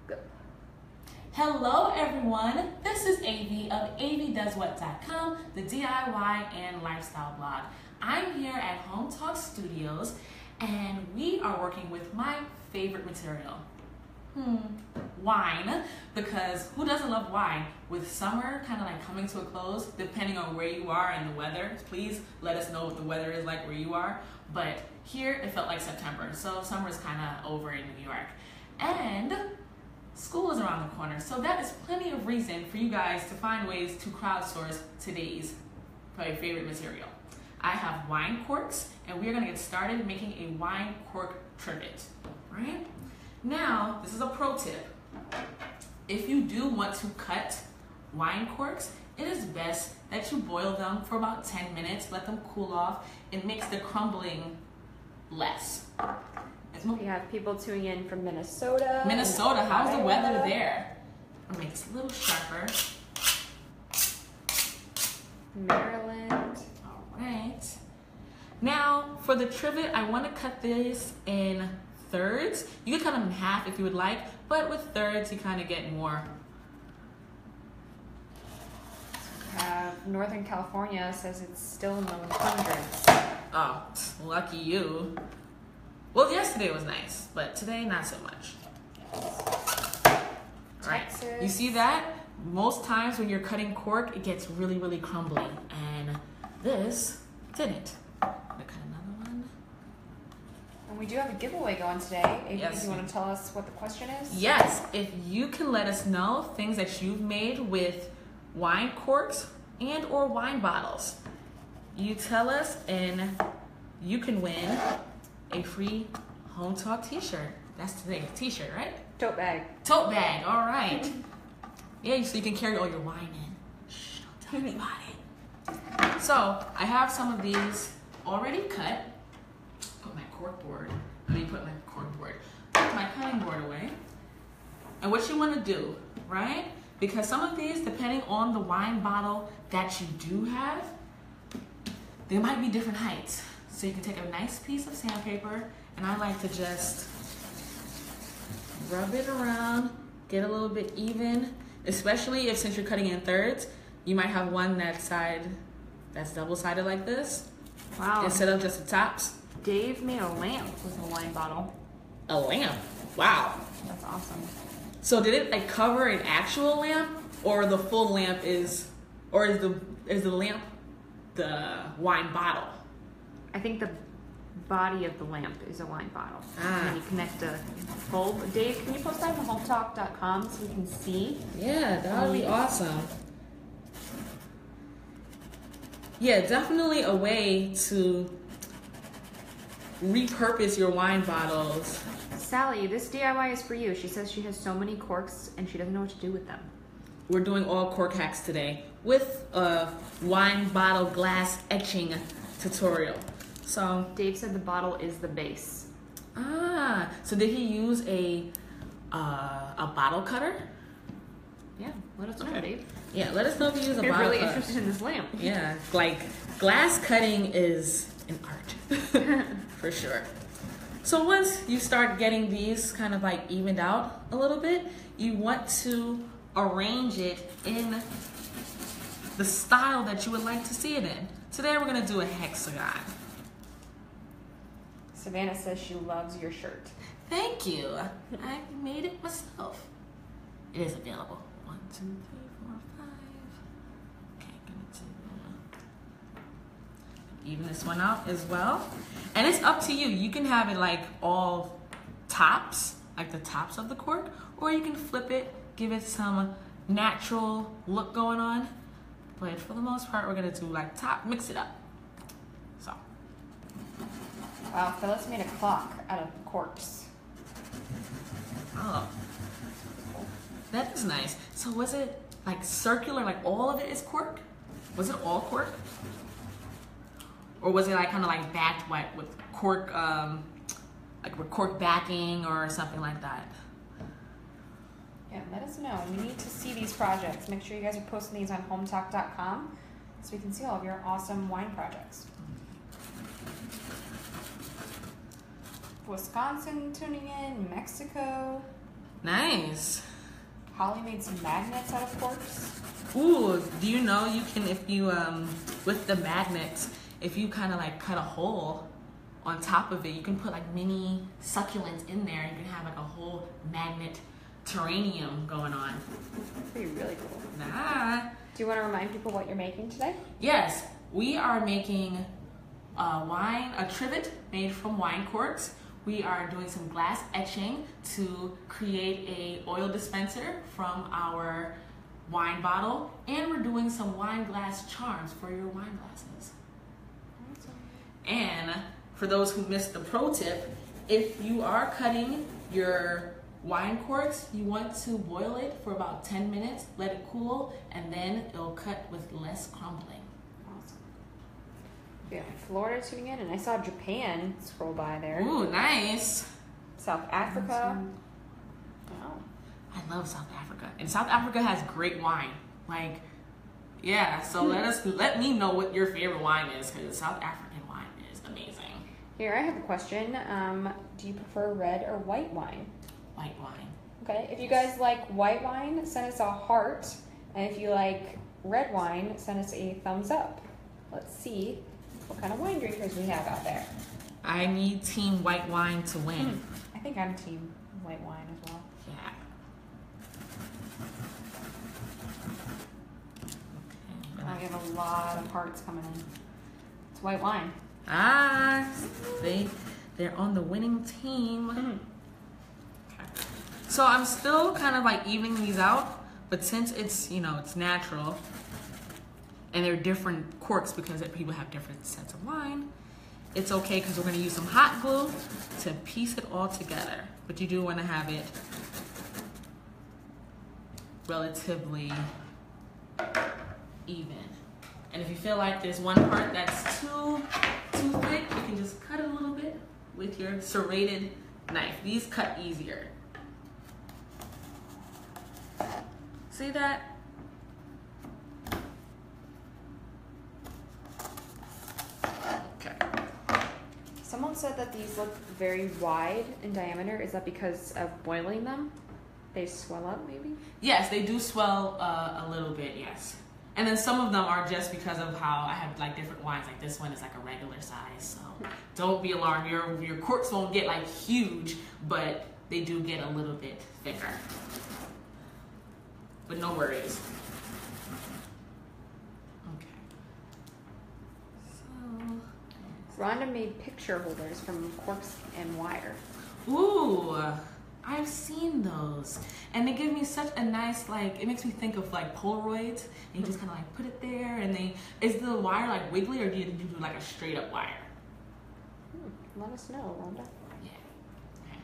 Go. Hello everyone, this is AV of avdoeswhat.com, the DIY and lifestyle blog. I'm here at HomeTalk Studios and we are working with my favorite material. Wine, because who doesn't love wine? With summer kind of like coming to a close, depending on where you are and the weather, please let us know what the weather is like where you are. But here it felt like September, so summer is kind of over in New York. And school is around the corner, so that is plenty of reason for you guys to find ways to crowdsource today's probably favorite material. I have wine corks, and we're gonna get started making a wine cork trivet, right? Now, this is a pro tip. If you do want to cut wine corks, it is best that you boil them for about 10 minutes, let them cool off. It makes the crumbling less. We have people tuning in from Minnesota. Minnesota, how's the weather there? I'll make this a little sharper. Maryland. All right. Now, for the trivet, I want to cut this in thirds. You could cut them in half if you would like, but with thirds, you kind of get more. We have Northern California, says it's still in the hundreds. Oh, lucky you. Well, yesterday was nice, but today not so much. All right, you see that? Most times when you're cutting cork, it gets really, really crumbly, and this didn't. I'm gonna cut another one. And we do have a giveaway going today. Amy, Yes. do you want to tell us what the question is? Yes, if you can let us know things that you've made with wine corks and or wine bottles, you tell us and you can win a free HomeTalk t-shirt. That's today's t-shirt, right? Tote bag. Tote bag, all right. Yeah, so you can carry all your wine in. Shh, don't tell anybody. So, I have some of these already cut. Put my cork board my cutting board away. And what you want to do, right? Because some of these, depending on the wine bottle that you do have, they might be different heights. So you can take a nice piece of sandpaper, and I like to just rub it around, get a little bit even, especially if since you're cutting in thirds, you might have one that's double-sided like this. Wow. Instead of just the tops. Dave made a lamp with a wine bottle. A lamp? Wow. That's awesome. So did it like cover an actual lamp, or the full lamp is the lamp the wine bottle? I think the body of the lamp is a wine bottle. Ah. And then you connect a bulb. Dave, can you post that on HomeTalk.com so we can see? Yeah, that would be awesome. Yeah, definitely a way to repurpose your wine bottles. Sally, this DIY is for you. She says she has so many corks and she doesn't know what to do with them. We're doing all cork hacks today with a wine bottle glass etching tutorial. So Dave said the bottle is the base. Ah, so did he use a bottle cutter? Yeah, let us know, Okay. Dave. Yeah, let us know if you use a We're bottle really cutter. interested in this lamp. Yeah, like glass cutting is an art for sure. So once you start getting these kind of like evened out a little bit, you want to arrange it in the style that you would like to see it in. Today we're gonna do a hexagon. Savannah says she loves your shirt. Thank you. I made it myself. It is available. 1, 2, 3, 4, 5. Okay, gonna even this one out as well. And it's up to you. You can have it like all tops, like the tops of the cork, or you can flip it, give it some natural look going on. But for the most part, we're gonna do like top, mix it up. So. Wow, Phyllis made a clock out of corks. Oh, that is nice. So was it like circular, like all of it is cork? Was it all cork? Or was it like kind of like backed with cork, like with cork backing or something like that? Yeah, let us know. We need to see these projects. Make sure you guys are posting these on HomeTalk.com so we can see all of your awesome wine projects. Wisconsin tuning in, Mexico. Nice. Holly made some magnets out of corks. Ooh, do you know you can, if you, with the magnets, if you kind of like cut a hole on top of it, you can put like mini succulents in there. You can have like a whole magnet terrarium going on. That'd be really cool. Nah. Do you want to remind people what you're making today? Yes, we are making a trivet made from wine corks. We are doing some glass etching to create a oil dispenser from our wine bottle, and we're doing some wine glass charms for your wine glasses. Awesome. And for those who missed the pro tip, if you are cutting your wine corks, you want to boil it for about 10 minutes, let it cool, and then it'll cut with less crumbling. Yeah, Florida tuning in, and I saw Japan scroll by there. Ooh, nice. South Africa. Wow. I love South Africa. And South Africa has great wine. Like, yeah, so let me know what your favorite wine is, because South African wine is amazing. Here, I have a question. Do you prefer red or white wine? White wine. Okay, if you guys like white wine, send us a heart. And if you like red wine, send us a thumbs up. Let's see what kind of wine drinkers we have out there. I need team white wine to win. I think I'm team white wine as well. Yeah. Okay. Oh, we have a lot of hearts coming in. It's white wine. Ah, they're on the winning team. Okay. So I'm still kind of like evening these out, but since it's, you know, it's natural, and they're different corks because people have different sets of wine, it's okay because we're going to use some hot glue to piece it all together. But you do want to have it relatively even. And if you feel like there's one part that's too thick, you can just cut it a little bit with your serrated knife. These cut easier. See that? Someone said that these look very wide in diameter. Is that because of boiling them? They swell up, maybe? Yes, they do swell a little bit, yes. And then some of them are just because of how I have like different wines. Like this one is like a regular size, so don't be alarmed. Your corks won't get like huge, but they do get a little bit thicker. But no worries. Rhonda made picture holders from corks and wire. Ooh, I've seen those. And they give me such a nice, like, it makes me think of like Polaroids. And you just kind of like put it there, and is the wire like wiggly, or do you do like a straight up wire? Let us know, Rhonda. Yeah. Okay.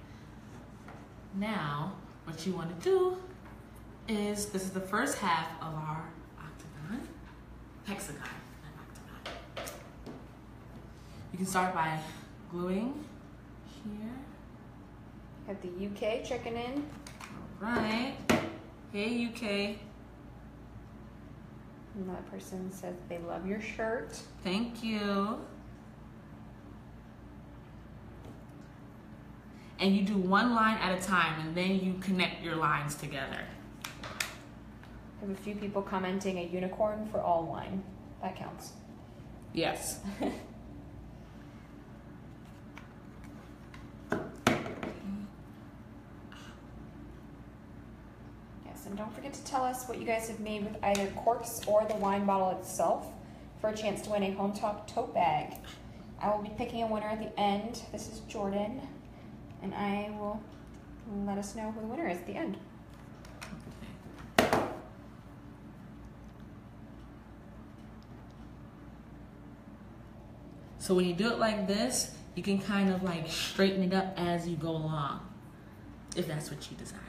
Now, what you want to do is, this is the first half of our hexagon. You can start by gluing here. Have the UK checking in. All right. Hey, UK. Another person says they love your shirt. Thank you. And you do one line at a time, and then you connect your lines together. I have a few people commenting a unicorn for all wine. That counts. Yes. And don't forget to tell us what you guys have made with either corks or the wine bottle itself for a chance to win a HomeTalk tote bag. I will be picking a winner at the end. This is Jordan, and I will let us know who the winner is at the end. So when you do it like this, you can kind of like straighten it up as you go along, if that's what you desire.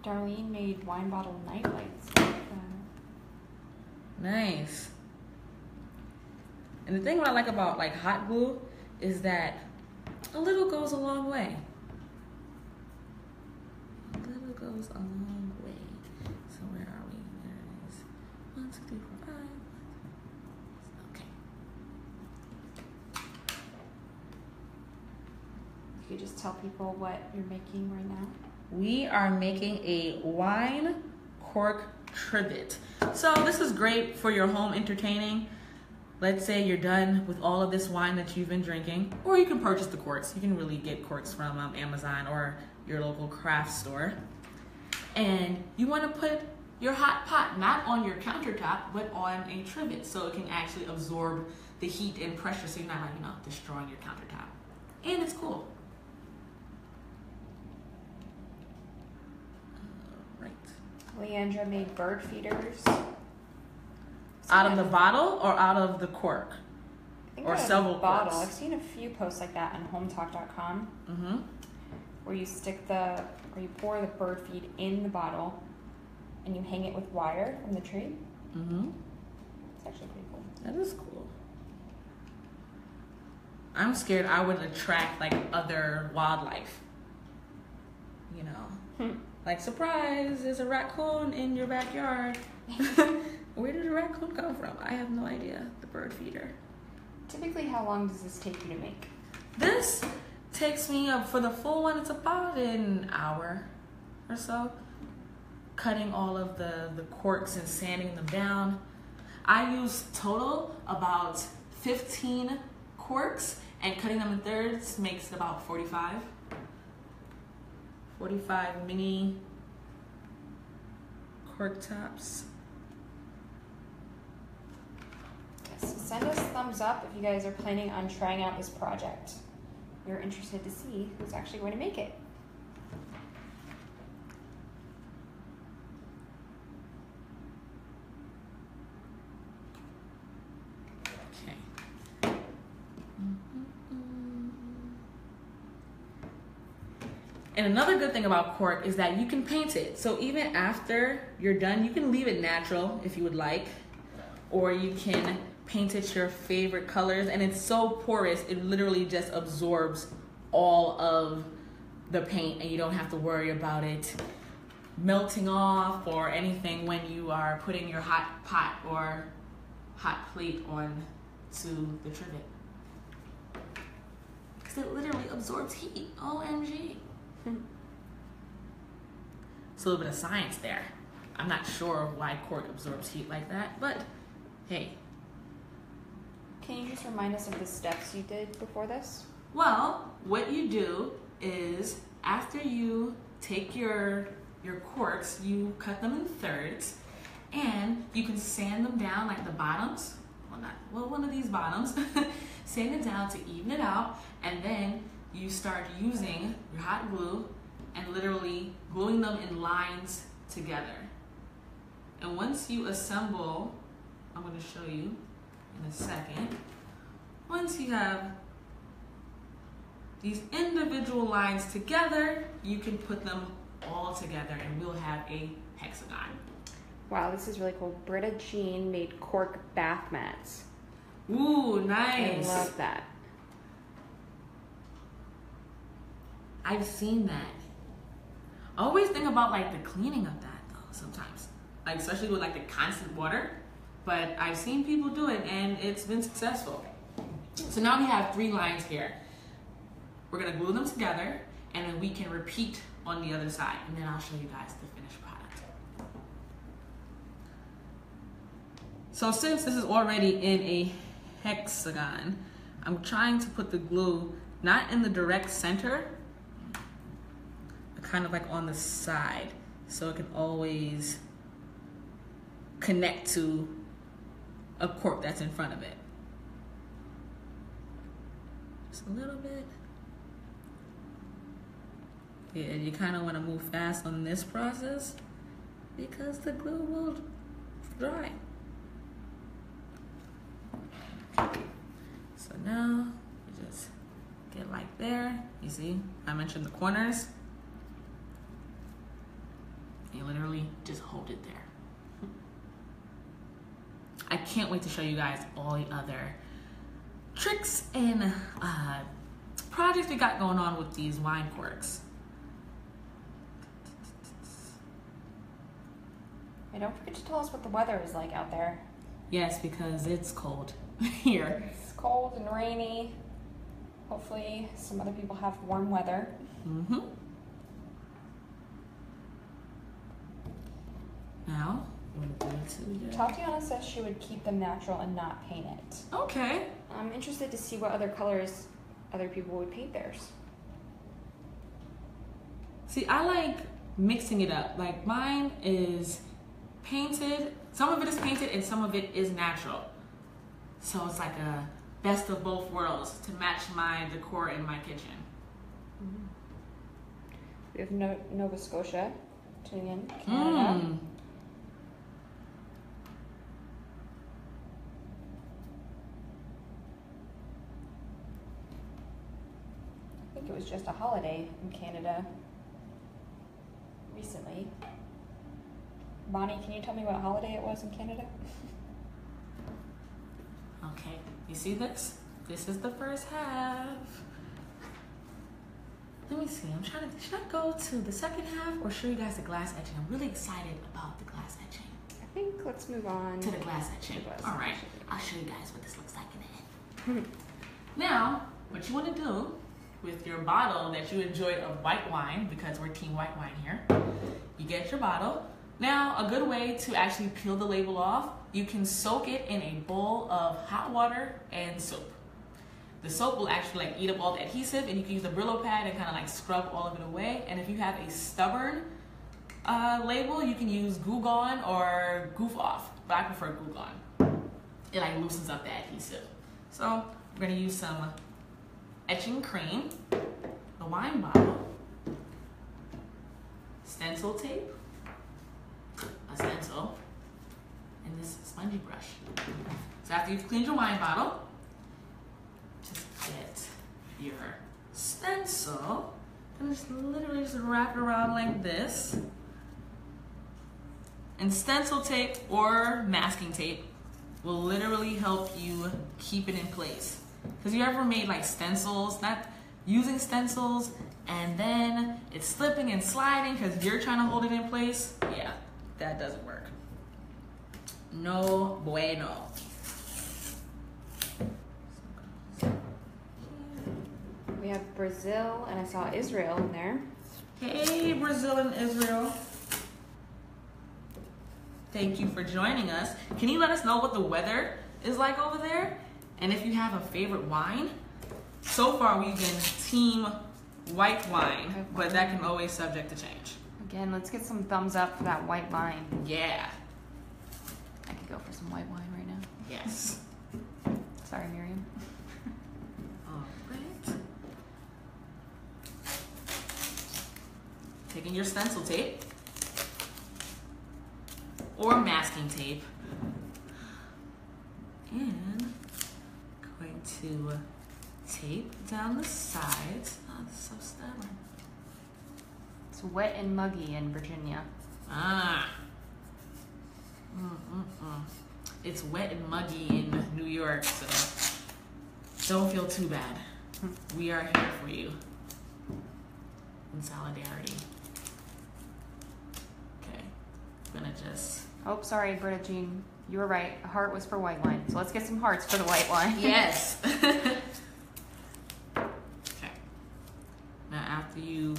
Darlene made wine bottle night lights. Nice. And the thing what I like about like hot glue is that a little goes a long way. A little goes a long way. So where are we? There it is. 1, 2, 3, 4, 5. Okay. you could just tell people what you're making right now. We are making a wine cork trivet. So this is great for your home entertaining. Let's say you're done with all of this wine that you've been drinking, or you can purchase the corks. You can really get corks from Amazon or your local craft store. And you want to put your hot pot not on your countertop, but on a trivet, so it can actually absorb the heat and pressure, so you're not like, destroying your countertop. And it's cool. Right. Leandra made bird feeders. Out of the bottle or out of the cork? I think or out of several the bottle. corks? I've seen a few posts like that on HomeTalk.com. Mm-hmm. Where you you pour the bird feed in the bottle and you hang it with wire from the tree. Mm-hmm. It's actually pretty cool. That is cool. I'm scared I would attract like other wildlife. You know, like surprise, there's a raccoon in your backyard. Where did the raccoon come from? I have no idea. The bird feeder. Typically, how long does this take you to make? This takes me up for the full one. It's about an hour or so. Cutting all of the corks and sanding them down. I use total about 15 corks, and cutting them in thirds makes about 45. 45 mini cork tops. Yes, so send us thumbs up if you guys are planning on trying out this project. We're interested to see who's actually going to make it. Okay. And another good thing about cork is that you can paint it. So even after you're done, you can leave it natural if you would like, or you can paint it your favorite colors, and it's so porous, it literally just absorbs all of the paint, and you don't have to worry about it melting off or anything when you are putting your hot pot or hot plate on to the trivet. Because it literally absorbs heat. OMG. It's a little bit of science there. I'm not sure why cork absorbs heat like that, but hey. Can you just remind us of the steps you did before this? Well, what you do is after you take your corks, you cut them in thirds, and you can sand them down like the bottoms. One of these bottoms. Sand it down to even it out, and then you start using your hot glue and literally gluing them in lines together. And once you assemble, I'm going to show you in a second. Once you have these individual lines together, you can put them all together and we'll have a hexagon. Wow, this is really cool. Britta Jean made cork bath mats. Ooh, nice. I love that. I've seen that. I always think about like the cleaning of that though sometimes. Like especially with like the constant water. But I've seen people do it and it's been successful. So now we have 3 lines here. We're gonna glue them together and then we can repeat on the other side. And then I'll show you guys the finished product. So since this is already in a hexagon, I'm trying to put the glue not in the direct center, but kind of like on the side, so it can always connect to a cork that's in front of it. Just a little bit. Yeah, you kind of want to move fast on this process because the glue will dry. So now you just get like there. You see, I mentioned the corners. You literally just hold it there. I can't wait to show you guys all the other tricks and projects we got going on with these wine corks. And don't forget to tell us what the weather is like out there. Yes, because it's cold here. It's cold and rainy. Hopefully some other people have warm weather. Mm-hmm. Now, Tatiana says she would keep them natural and not paint it. Okay. I'm interested to see what other colors other people would paint theirs. See, I like mixing it up. Like mine is painted, some of it is painted and some of it is natural. So it's like a best of both worlds to match my decor in my kitchen. We have Nova Scotia tuning in, Canada. I think it was just a holiday in Canada recently. Bonnie, can you tell me what holiday it was in Canada? Okay, you see this? This is the first half. Let me see, I'm trying to, should I go to the second half or show you guys the glass etching? I'm really excited about the glass etching. I think let's move on to the glass etching. All right, I'll show you guys what this looks like in the end. Now, what you want to do with your bottle that you enjoyed of white wine, because we're team white wine here, you get your bottle. Now, a good way to actually peel the label off, you can soak it in a bowl of hot water and soap. The soap will actually like eat up all the adhesive, and you can use a Brillo pad and kind of like scrub all of it away. And if you have a stubborn label, you can use Goo Gone or Goof Off, but I prefer Goo Gone. It like loosens up the adhesive. So we're gonna use some etching cream, the wine bottle, stencil tape, a stencil, and this spongy brush. So after you've cleaned your wine bottle, just get your stencil and just literally just wrap it around like this. And stencil tape or masking tape will literally help you keep it in place. Because you ever made like stencils, not using stencils, and then it's slipping and sliding because you're trying to hold it in place? Yeah, that doesn't work. No bueno. We have Brazil, and I saw Israel in there. Hey, Brazil and Israel. Thank you for joining us. Can you let us know what the weather is like over there? And if you have a favorite wine? So far, we've been team white wine, but that can always subject to change. Again, let's get some thumbs up for that white wine. Yeah. I could go for some white wine right now. Yes. Sorry, Miriam. All right. Taking your stencil tape or masking tape and going to tape down the sides. Oh, this is so stubborn. It's wet and muggy in Virginia. Ah. It's wet and muggy in New York, so don't feel too bad. We are here for you in solidarity. Okay, I'm gonna just... Oh, sorry, Britta Jean. You were right. A heart was for white wine. So let's get some hearts for the white wine. Yes. Okay. Now after you...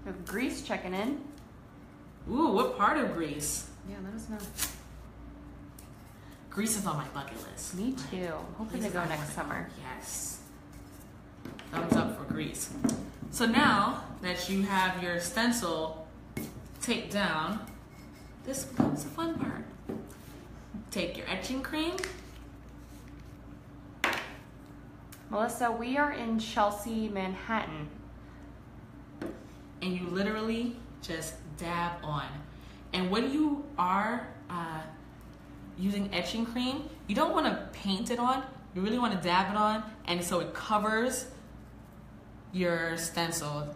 We have Greece checking in. Ooh, what part of Greece? Yeah, let us know. Greece is on my bucket list. Me too. I'm hoping to go next summer. Yes. Thumbs up for Greece. So now that you have your stencil taped down, this becomes the fun part. Take your etching cream. Melissa, we are in Chelsea, Manhattan. And you literally just dab on. And when you are using etching cream, you don't want to paint it on. You really want to dab it on, and so it covers your stencil,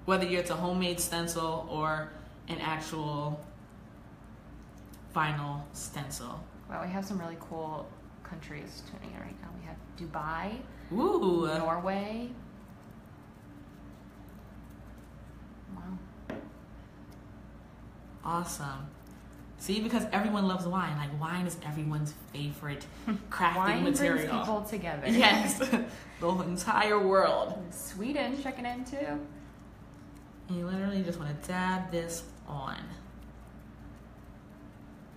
whether it's a homemade stencil or an actual vinyl stencil. Wow, we have some really cool countries tuning in right now. We have Dubai, Ooh, Norway. Wow. Awesome. See, because everyone loves wine. Like, wine is everyone's favorite crafting Wine material. brings people together. Yes, the entire world. Sweden checking in too. And you literally just want to dab this on.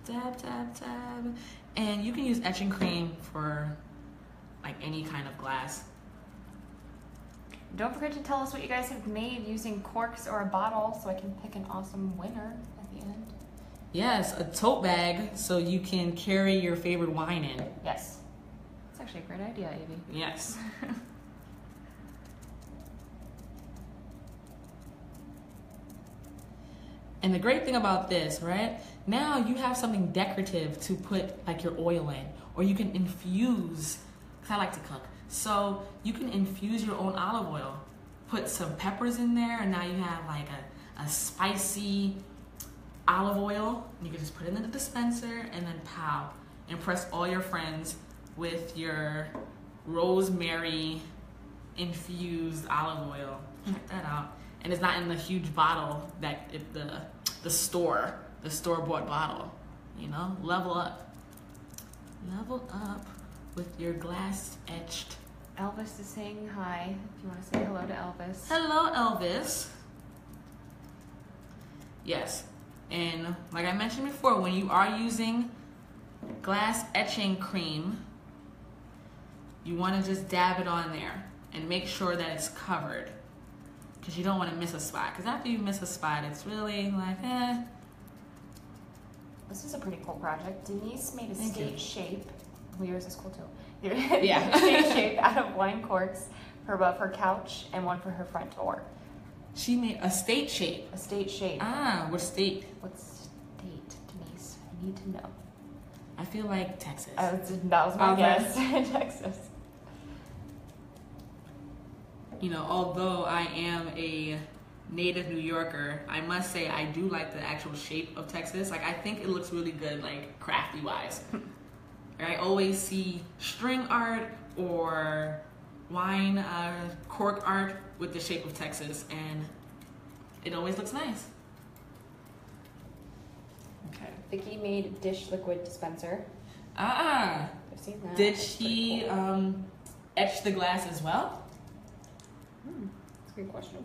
Dab, dab, dab. And you can use etching cream for like any kind of glass. Don't forget to tell us what you guys have made using corks or a bottle so I can pick an awesome winner at the end. Yes, a tote bag so you can carry your favorite wine in. Yes. It's actually a great idea, Evie. Yes. And the great thing about this, right? Now you have something decorative to put like your oil in, or you can infuse, because I like to cook. So you can infuse your own olive oil, put some peppers in there, and now you have like a spicy olive oil. And you can just put it in the dispenser and then pow, impress all your friends with your rosemary infused olive oil. Check that out. And it's not in the huge bottle that the store-bought bottle. You know, level up with your glass etched. Elvis is saying hi. If you want to say hello to Elvis. Hello, Elvis. Yes, and like I mentioned before, when you are using glass etching cream, you want to just dab it on there and make sure that it's covered, because you don't want to miss a spot. Because after you miss a spot, it's really like, eh. This is a pretty cool project. Denise made a Thank you. state shape. Well, yours is cool too. Yeah. State shape out of wine corks for above her couch and one for her front door. She made a state shape. A state shape. Ah, what state? What state, Denise? I need to know. I feel like Texas. That was my Okay. guess. Texas. You know, although I am a native New Yorker, I must say I do like the actual shape of Texas. Like, I think it looks really good, like, crafty-wise. I always see string art or wine cork art with the shape of Texas, and it always looks nice. Okay. Vicky made a dish liquid dispenser. Ah, I've seen that. did That's pretty she cool. etch the glass as well? That's a good question.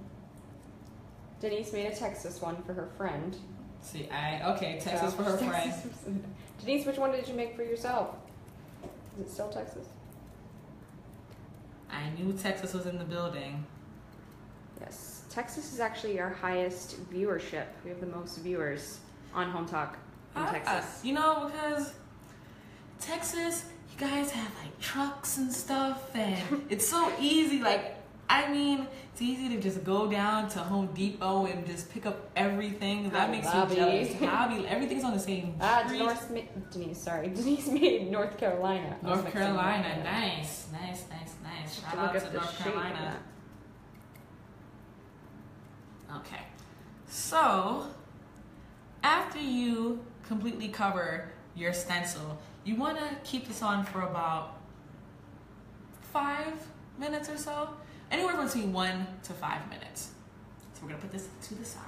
Denise made a Texas one for her friend. See, Texas for her friend. Denise, which one did you make for yourself? Is it still Texas? I knew Texas was in the building. Yes. Texas is actually our highest viewership. We have the most viewers on HomeTalk in Texas. You know, because Texas, you guys have like trucks and stuff, and it's so easy. Like, I mean, it's easy to just go down to Home Depot and just pick up everything. That makes you jealous. Hobby, everything's on the same street. Denise made North Carolina. North Carolina, nice. Shout out to North Carolina. Okay, so after you completely cover your stencil, you want to keep this on for about 5 minutes or so. Anywhere between 1 to 5 minutes. So we're gonna put this to the side.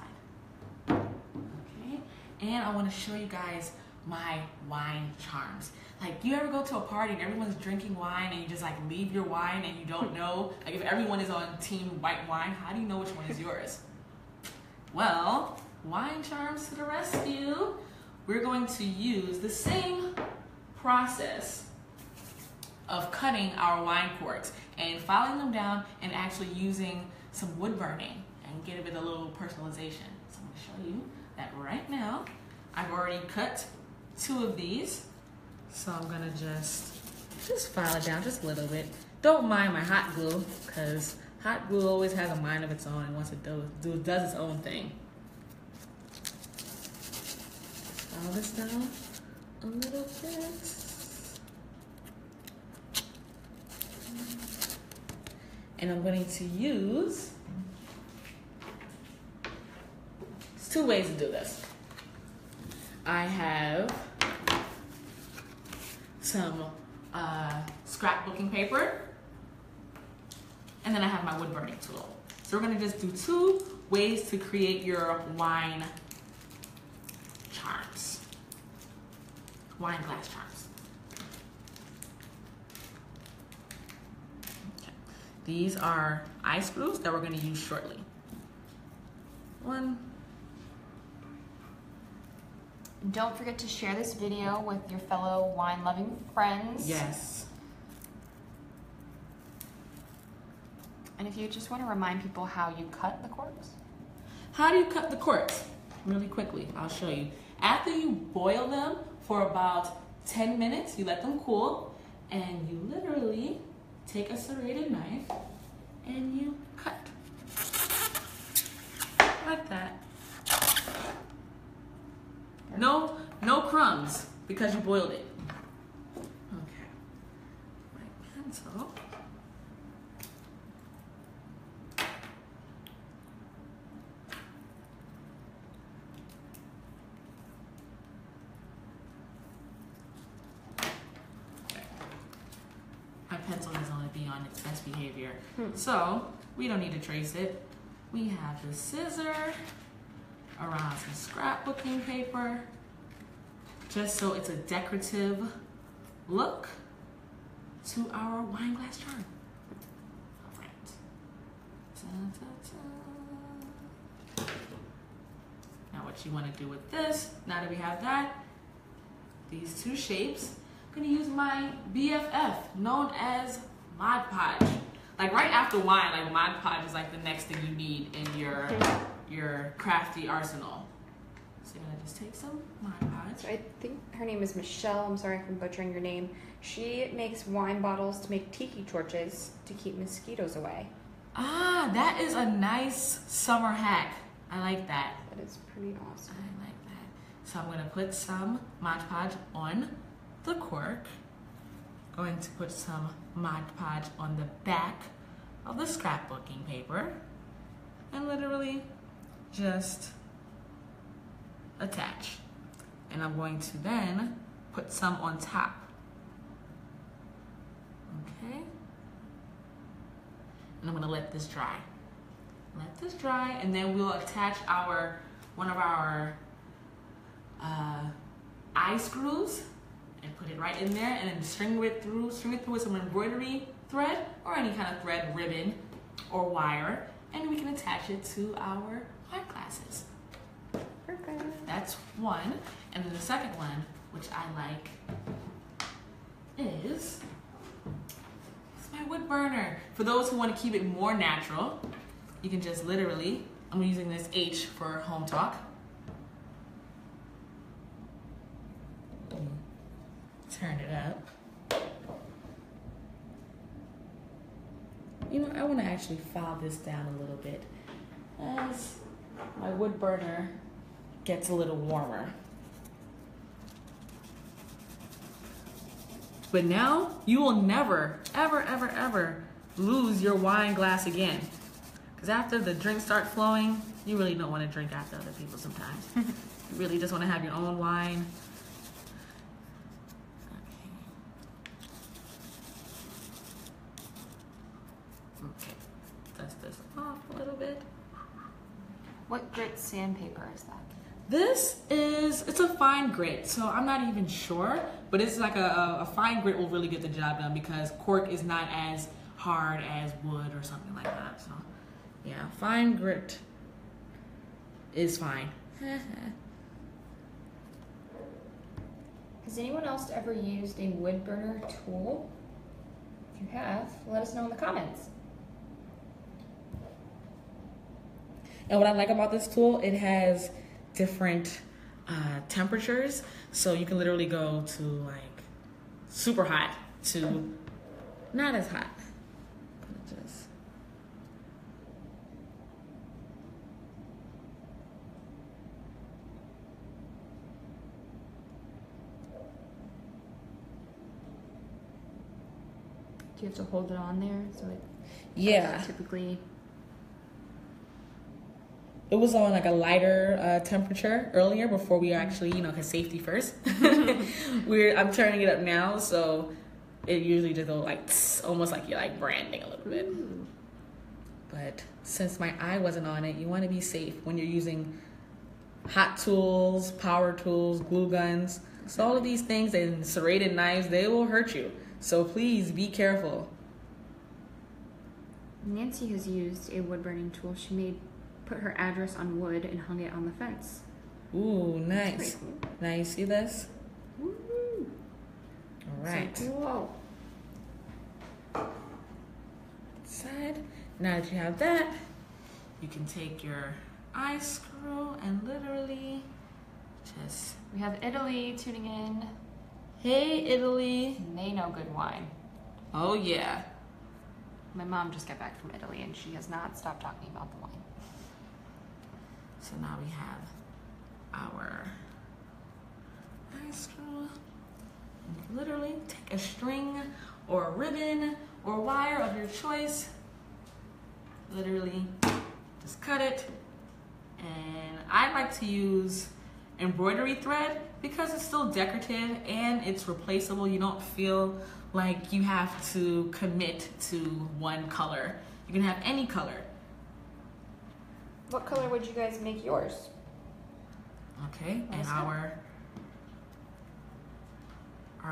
Okay, and I want to show you guys my wine charms. Like, you ever go to a party and everyone's drinking wine and you just like leave your wine and you don't know? Like, if everyone is on team white wine, how do you know which one is yours? Well, wine charms to the rescue. We're going to use the same process of cutting our wine corks and filing them down and actually using some wood burning and give it a little personalization. So I'm going to show you that right now. I've already cut 2 of these. So I'm going to just file it down just a little bit. Don't mind my hot glue, because hot glue always has a mind of its own and once it does its own thing. File this down a little bit. And I'm going to use, there's 2 ways to do this. I have some scrapbooking paper, and then I have my wood burning tool. So we're going to just do 2 ways to create your wine charms. wine glass charms. Okay. These are eye screws that we're going to use shortly. One. Don't forget to share this video with your fellow wine-loving friends. Yes. And if you just want to remind people how you cut the corks. How do you cut the corks? Really quickly, I'll show you. After you boil them for about 10 minutes, you let them cool, and you literally take a serrated knife and you cut. Like that. No crumbs because you boiled it. Okay. My pencil. My pencil has only been on its best behavior. So we don't need to trace it. We have the scissor around some scrapbooking paper, just so it's a decorative look to our wine glass charm. All right. Ta, ta, ta. Now what you want to do with this, now that we have that, these two shapes, I'm going to use my BFF, known as Mod Podge. Like right after wine, like Mod Podge is like the next thing you need in your crafty arsenal. So you're gonna just take some Mod Podge. So I think her name is Michelle. I'm sorry if I'm butchering your name. She makes wine bottles to make tiki torches to keep mosquitoes away. Ah, that is a nice summer hack. I like that. That is pretty awesome. I like that. So I'm gonna put some Mod Podge on the cork. Going to put some Mod Podge on the back of the scrapbooking paper and literally just attach. And I'm going to then put some on top. Okay. And I'm gonna let this dry. Let this dry, and then we'll attach one of our eye screws and put it right in there, and then string it through with some embroidery thread or any kind of thread, ribbon, or wire, and we can attach it to our wine glasses. Perfect. That's one. And then the second one, which I like, is my wood burner. For those who want to keep it more natural, you can just literally, I'm using this H for HomeTalk. Turn it up. You know, I want to actually file this down a little bit as my wood burner gets a little warmer. But now you will never, ever, ever, ever lose your wine glass again. Because after the drinks start flowing, you really don't want to drink after other people sometimes. You really just want to have your own wine. Okay, dust this off a little bit. What grit sandpaper is that? It's a fine grit, so I'm not even sure, but it's like a fine grit will really get the job done because cork is not as hard as wood or something like that. So yeah, fine grit is fine. Has anyone else ever used a wood burner tool? If you have, let us know in the comments. And what I like about this tool, it has different temperatures, so you can literally go to like super hot to not as hot. Just Do you have to hold it on there so it? yeah. Typically. It was on like a lighter temperature earlier before we actually, you know, cause safety first. I'm turning it up now, so it usually just goes like tss, almost like you're like branding a little bit. Ooh. But since my eye wasn't on it, you want to be safe when you're using hot tools, power tools, glue guns. So all of these things and serrated knives, they will hurt you. So please be careful. Nancy has used a wood burning tool. She put her address on wood and hung it on the fence. Ooh, nice. Cool. Now you see this? Woo-hoo. All right. So cool. Side. Now that you have that, you can take your eye screw and literally just... We have Italy tuning in. Hey, Italy. And they know good wine. Oh, yeah. My mom just got back from Italy and she has not stopped talking about the wine. So now we have our eye screw. And literally take a string or a ribbon or wire of your choice. Literally just cut it. And I like to use embroidery thread because it's still decorative and it's replaceable. You don't feel like you have to commit to one color. You can have any color. What color would you guys make yours? Okay, and our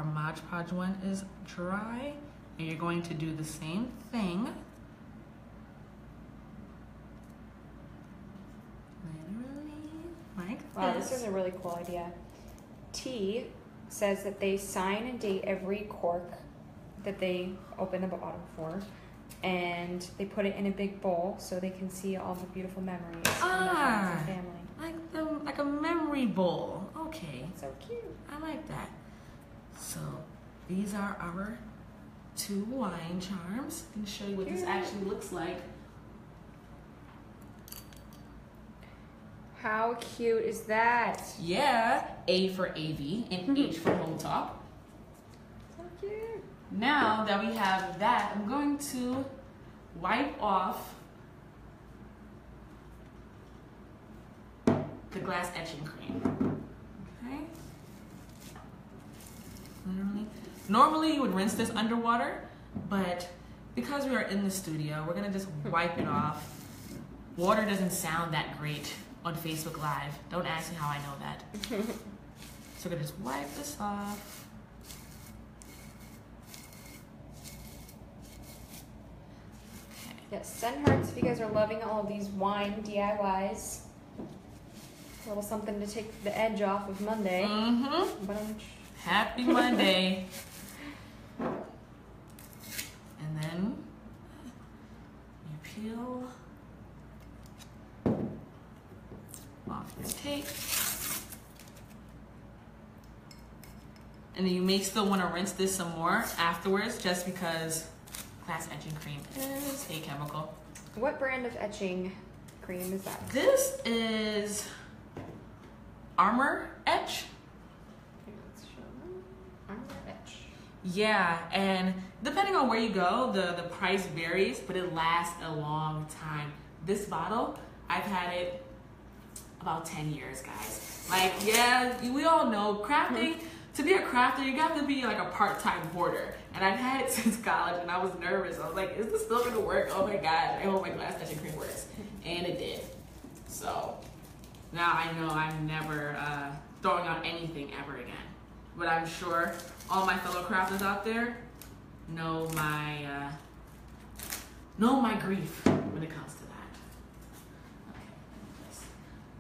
Mod Podge one is dry, and you're going to do the same thing. Literally, like Wow, this. this is a really cool idea. T says that they sign and date every cork that they open the bottle for, and they put it in a big bowl so they can see all the beautiful memories from their friends and family. Like a memory bowl. Okay, So cute. I like that. So these are our 2 wine charms. I'm gonna show you what this actually looks like. How cute is that? Yeah, A for AV and H for HomeTalk. So cute. Now that we have that, I'm going to wipe off the glass etching cream. Okay. Literally. Normally you would rinse this underwater, but because we are in the studio, we're gonna just wipe it off. Water doesn't sound that great on Facebook Live. Don't ask me how I know that. So we're gonna just wipe this off. Yes, send hearts if you guys are loving all of these wine DIYs. A little something to take the edge off of Monday. Mm-hmm. Bunch. Happy Monday. And then you peel off your tape. And then you may still want to rinse this some more afterwards just because glass etching cream is a chemical. What brand of etching cream is that? This is Armor Etch. Let's show them. Armor Etch. Yeah, and depending on where you go, the price varies, but it lasts a long time. This bottle, I've had it about 10 years, guys. Like, yeah, we all know crafting, to be a crafter, you have to be like a part-time boarder. And I've had it since college, and I was nervous. I was like, is this still gonna work? Oh my gosh, I hope my glass etching cream works. And it did. So, now I know I'm never throwing out anything ever again. But I'm sure all my fellow crafters out there know my grief when it comes to that. Okay, let's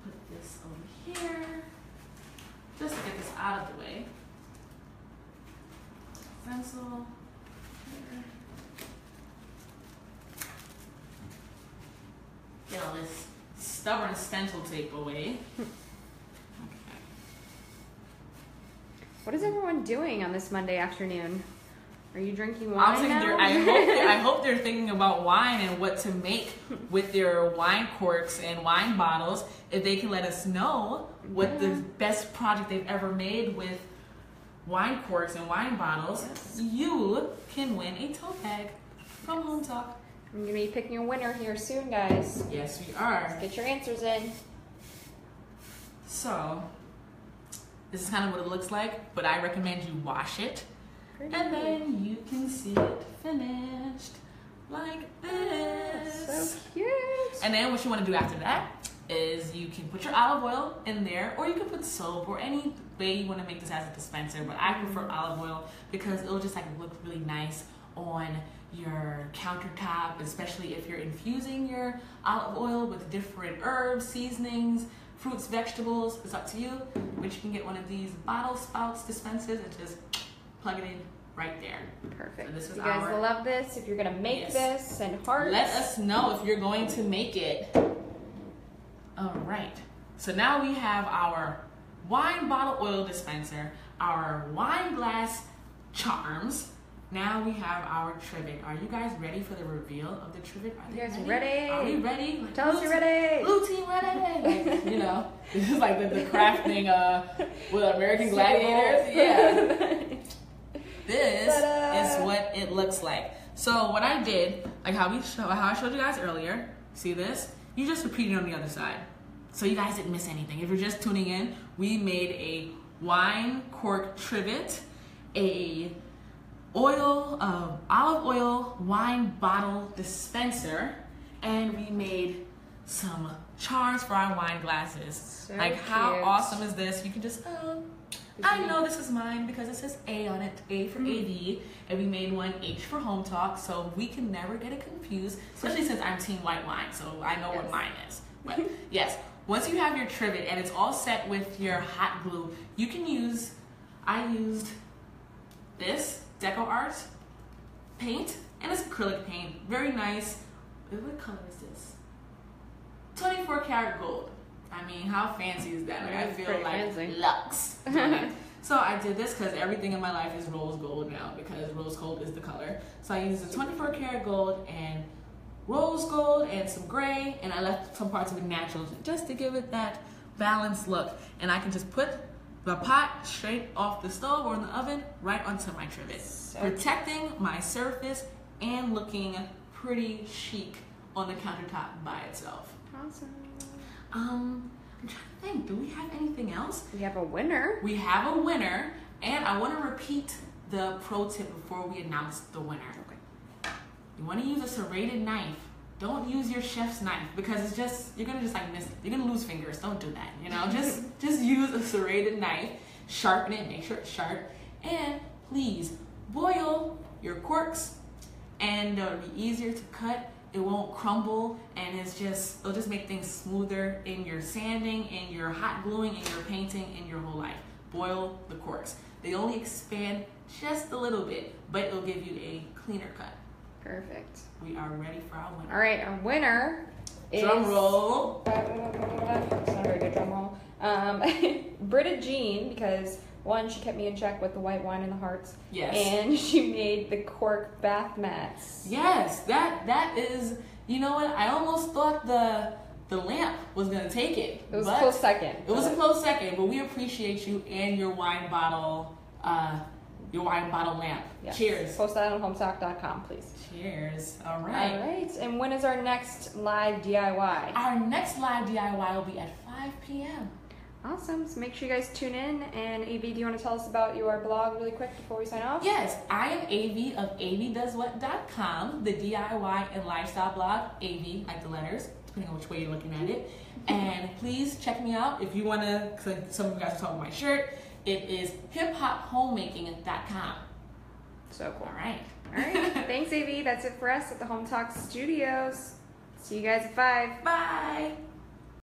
put this over here. Just to get this out of the way. Stencil here. Get all this stubborn stencil tape away. What is everyone doing on this Monday afternoon? Are you drinking wine now? I hope they're thinking about wine and what to make with their wine corks and wine bottles. If they can let us know what the best project they've ever made with wine corks and wine bottles, you can win a tote bag from HomeTalk. I'm going to be picking a winner here soon, guys. Yes, we are. Let's get your answers in. So, this is kind of what it looks like, but I recommend you wash it. Pretty And then you can see it finished like this. So cute. And then what you want to do after that is you can put your olive oil in there, or you can put soap or any way you want to make this as a dispenser, but I prefer olive oil because it'll just like look really nice on your countertop, especially if you're infusing your olive oil with different herbs, seasonings, fruits, vegetables. It's up to you, but you can get one of these bottle spouts dispensers and just plug it in right there. Perfect. So this is you guys will love this. If you're gonna make this, and hearts. Let us know if you're going to make it. All right. So now we have our wine bottle oil dispenser, our wine glass charms. Now we have our trivet. Are you guys ready for the reveal of the trivet? Are you guys ready? Are we ready? Like, tell us you're ready. Blue team ready. Like, you know, this is like the crafting with American Gladiators. Yeah. This is what it looks like. So what I did, like how I showed you guys earlier, see this? You just repeat it on the other side. So you guys didn't miss anything. If you're just tuning in, we made a wine cork trivet, a olive oil wine bottle dispenser, and we made some charms for our wine glasses. So like, how cute. Awesome is this? You can just, I know this is mine because it says A on it, A for AV, and we made one H for HomeTalk, so we can never get it confused, especially since I'm team white wine, so I know what mine is. But yes, once you have your trivet and it's all set with your hot glue, you can use, I used this Deco Art paint, and it's acrylic paint, very nice. What color is this? 24 karat gold. I mean, how fancy is that? Like, I feel like fancy. Luxe. So I did this because everything in my life is rose gold now, because rose gold is the color. So I used the 24 karat gold and rose gold and some gray, and I left some parts of it natural just to give it that balanced look. And I can just put the pot straight off the stove or in the oven right onto my trivet, protecting my surface and looking pretty chic on the countertop by itself. Awesome. I'm trying to think, do we have anything else? We have a winner. We have a winner, and I want to repeat the pro tip before we announce the winner. Okay. You want to use a serrated knife. Don't use your chef's knife, because it's just, you're gonna just like miss, you're gonna lose fingers. Don't do that, you know. Just use a serrated knife, sharpen it, make sure it's sharp, and please boil your corks, and it'll be easier to cut. It won't crumble, and it'll just make things smoother in your sanding, in your hot gluing, in your painting, in your whole life. Boil the corks. They only expand just a little bit, but it'll give you a cleaner cut. Perfect. We are ready for our winner. All right, our winner is... Drum roll. It's not a very good drum roll. Britta Jean, because one, she kept me in check with the white wine and the hearts. Yes. And she made the cork bath mats. Yes, that is, you know what? I almost thought the lamp was gonna take it. It was a close second. It was a close second, but we appreciate you and your wine bottle lamp. Yes. Cheers. Post that on HomeTalk.com, please. Cheers. All right. All right. And when is our next live DIY? Our next live DIY will be at 5 p.m. Awesome. So make sure you guys tune in. And AV, do you want to tell us about your blog really quick before we sign off? Yes. I am AV of avdoeswhat.com, the DIY and lifestyle blog. AV, like the letters, depending on which way you're looking at it. And please check me out if you want to, because some of you guys are talking about my shirt. It is hiphophomemaking.com. So cool. All right. All right. Thanks, AV. That's it for us at the HomeTalk Studios. See you guys at 5. Bye.